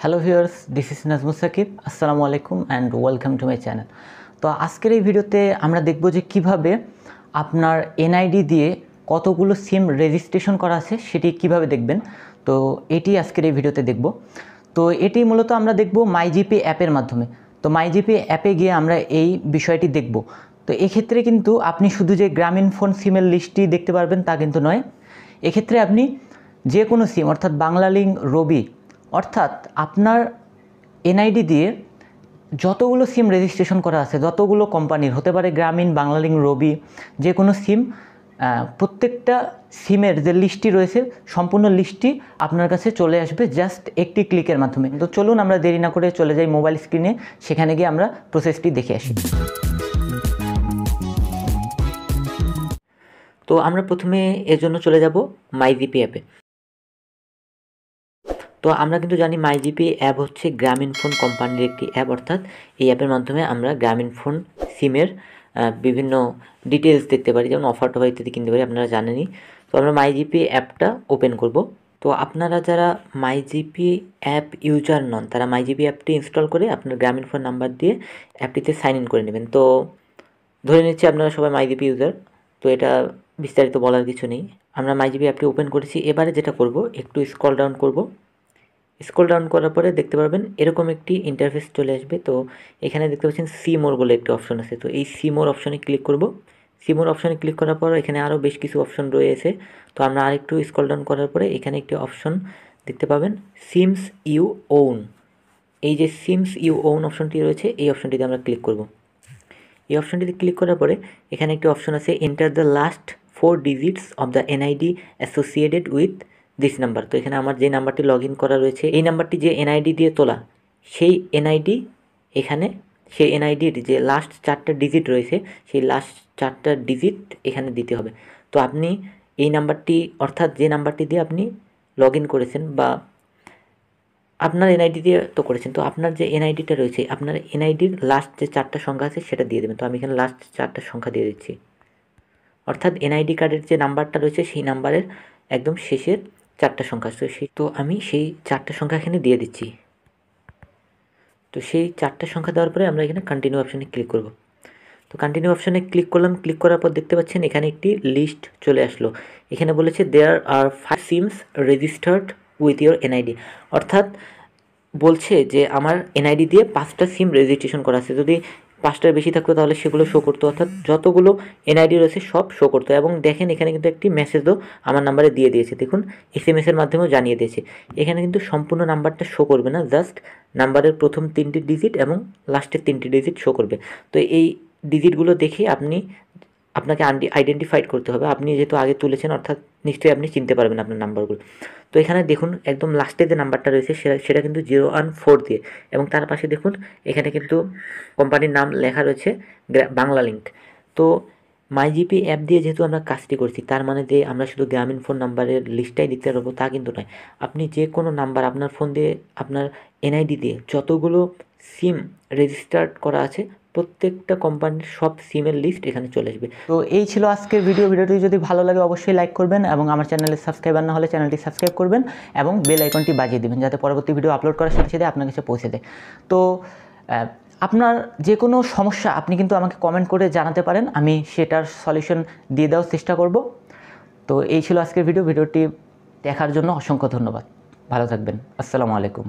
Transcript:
Hello viewers, this is Nazmus Sakib. আসসালামু আলাইকুম and welcome to my channel. তো আজকের এই ভিডিওতে আমরা দেখব যে কিভাবে আপনার এনআইডি দিয়ে কতগুলো সিম রেজিস্ট্রেশন করা আছে সেটি কিভাবে দেখবেন। তো এটি আজকের এই ভিডিওতে দেখব। তো এটি মূলত আমরা দেখব মাইজিপি অ্যাপের মাধ্যমে। তো মাইজিপি অ্যাপে গিয়ে আমরা এই বিষয়টি দেখব। তো এক্ষেত্রে কিন্তু আপনি শুধু যে গ্রামীণ ফোন সিমের লিস্টটি দেখতে পারবেন তা কিন্তু নয়। এক্ষেত্রে আপনি যে কোনো সিম অর্থাৎ বাংলালিংক, রবি অর্থাৎ আপনার এনআইডি দিয়ে যতগুলো সিম রেজিস্ট্রেশন করা আছে, যতগুলো কোম্পানির হতে পারে, গ্রামীণ, বাংলালিংক, রবি, যে কোনো সিম, প্রত্যেকটা সিমের যে লিস্টটি রয়েছে সম্পূর্ণ লিস্টটি আপনার কাছে চলে আসবে জাস্ট একটি ক্লিকের মাধ্যমে। তো চলুন আমরা দেরি না করে চলে যাই মোবাইল স্ক্রিনে, সেখানে গিয়ে আমরা প্রসেসটি দেখে আসি। তো আমরা প্রথমে এর জন্য চলে যাব মাইজিপি অ্যাপে। তো আমরা কিন্তু জানি মাইজিপি অ্যাপ হচ্ছে গ্রামীণ ফোন কোম্পানির একটি অ্যাপ, অর্থাৎ এই অ্যাপের মাধ্যমে আমরা গ্রামীণ ফোন সিমের বিভিন্ন ডিটেলস দেখতে পারি, যেমন অফার টফার ইত্যাদি কিনতে পারি, আপনারা জানেনই। তো আমরা মাইজিপি অ্যাপটা ওপেন করব। তো আপনারা যারা মাইজিপি অ্যাপ ইউজার নন তারা মাইজিপি অ্যাপটি ইনস্টল করে আপনার গ্রামীণ ফোন নাম্বার দিয়ে অ্যাপটিতে সাইন ইন করে নেবেন। তো ধরে নিচ্ছি আপনারা সবাই মাইজিপি ইউজার, তো এটা বিস্তারিত বলার কিছু নেই। আমরা মাইজিপি অ্যাপটি ওপেন করেছি। এবারে যেটা করব, একটু স্ক্রল ডাউন করব। স্ক্রল ডাউন করার পরে দেখতে পারবেন এরকম একটি ইন্টারফেস চলে আসবে। তো এখানে দেখতে পাচ্ছেন সি মোর বলে একটি অপশন আছে। তো এই সি মোর অপশনে ক্লিক করব। সি মোর অপশনে ক্লিক করার পর এখানে আরও বেশ কিছু অপশন রয়েছে। তো আমরা আরেকটু স্ক্রল ডাউন করার পরে এখানে একটি অপশন দেখতে পাবেন, সিমস ইউ ওন। এই যে সিমস ইউ ওন অপশনটি রয়েছে, এই অপশনটিতে আমরা ক্লিক করব। এই অপশনটিতে ক্লিক করার পরে এখানে একটি অপশন আছে, enter the last 4 digits of the NID associated with this number. তো এখানে আমার যে নাম্বারটি লগ ইন করা রয়েছে, এই নাম্বারটি যে এনআইডি দিয়ে তোলা, সেই এনআইডি এখানে, সেই এনআইডির যে লাস্ট 4টা ডিজিট রয়েছে সেই লাস্ট 4টা ডিজিট এখানে দিতে হবে। তো আপনি এই নাম্বারটি, অর্থাৎ যে নাম্বারটি দিয়ে আপনি লগ ইন করেছেন বা আপনার এনআইডি দিয়ে তো করেছেন, তো আপনার যে এনআইডিটা রয়েছে, আপনার এনআইডির লাস্ট যে 4টা সংখ্যা আছে সেটা দিয়ে দেবেন। তো আমি এখানে লাস্ট 4টা সংখ্যা দিয়ে দিচ্ছি, অর্থাৎ এনআইডি কার্ডের যে নাম্বারটা রয়েছে সেই নাম্বারের একদম শেষের 4টা সংখ্যা। তো আমি সেই 4টা সংখ্যা এখানে দিয়ে দিচ্ছি। তো সেই 4টা সংখ্যা দেওয়ার পরে আমরা এখানে কন্টিনিউ অপশানে ক্লিক করব। তো কন্টিনিউ অপশানে ক্লিক করলাম। ক্লিক করার পর দেখতে পাচ্ছেন এখানে একটি লিস্ট চলে আসলো। এখানে বলেছে দেয়ার আর 5 seems registered with your NID, অর্থাৎ বলছে যে আমার এনআইডি দিয়ে 5টা সিম রেজিস্ট্রেশন করা আছে। যদি 5টার বেশি থাকতো তাহলে সেগুলো শো করতো, অর্থাৎ যতগুলো এনআইডি রয়েছে সব শো করতো। এবং দেখেন এখানে কিন্তু একটি মেসেজও আমার নাম্বারে দিয়ে দিয়েছে, দেখুন SMS-এর মাধ্যমেও জানিয়ে দিয়েছে। এখানে কিন্তু সম্পূর্ণ নাম্বারটা শো করবে না, জাস্ট নাম্বারের প্রথম 3টি ডিজিট এবং লাস্টের 3টি ডিজিট শো করবে। তো এই ডিজিটগুলো দেখে আপনাকে আইডেন্টিফাইড করতে হবে। আপনি যেহেতু আগে তুলেছেন, অর্থাৎ নিশ্চয়ই আপনি চিনতে পারবেন আপনার নাম্বারগুলো। তো এখানে দেখুন একদম লাস্টে যে নাম্বারটা রয়েছে সেটা কিন্তু 014 দিয়ে, এবং তার পাশে দেখুন এখানে কিন্তু কোম্পানির নাম লেখা রয়েছে বাংলালিংক। তো মাইজিপি অ্যাপ দিয়ে যেহেতু আমরা কাজটি করছি, তার মানে যে আমরা শুধু গ্রামীণ ফোন নাম্বারের লিস্টটাই দিতে পারবো তা কিন্তু নয়। আপনি যে কোনো নাম্বার আপনার ফোন দিয়ে, আপনার এনআইডি দিয়ে যতগুলো সিম রেজিস্টার্ড করা আছে প্রত্যেকটা কোম্পানির সব সিমের লিস্ট এখানে চলে আসবে। তো এই ছিল আজকের ভিডিওটি যদি ভালো লাগে অবশ্যই লাইক করবেন, এবং আমার চ্যানেলে সাবস্ক্রাইবার না হলে চ্যানেলটি সাবস্ক্রাইব করবেন এবং বেল আইকনটি বাজিয়ে দেবেন যাতে পরবর্তী ভিডিও আপলোড করার সাথে সাথে আপনার কাছে পৌঁছে দেয়। তো আপনার যে কোনো সমস্যা আপনি কিন্তু আমাকে কমেন্ট করে জানাতে পারেন, আমি সেটার সলিউশন দিয়ে দেওয়ার চেষ্টা করব। তো এই ছিল আজকের ভিডিওটি দেখার জন্য অসংখ্য ধন্যবাদ। ভালো থাকবেন। আসসালামু আলাইকুম।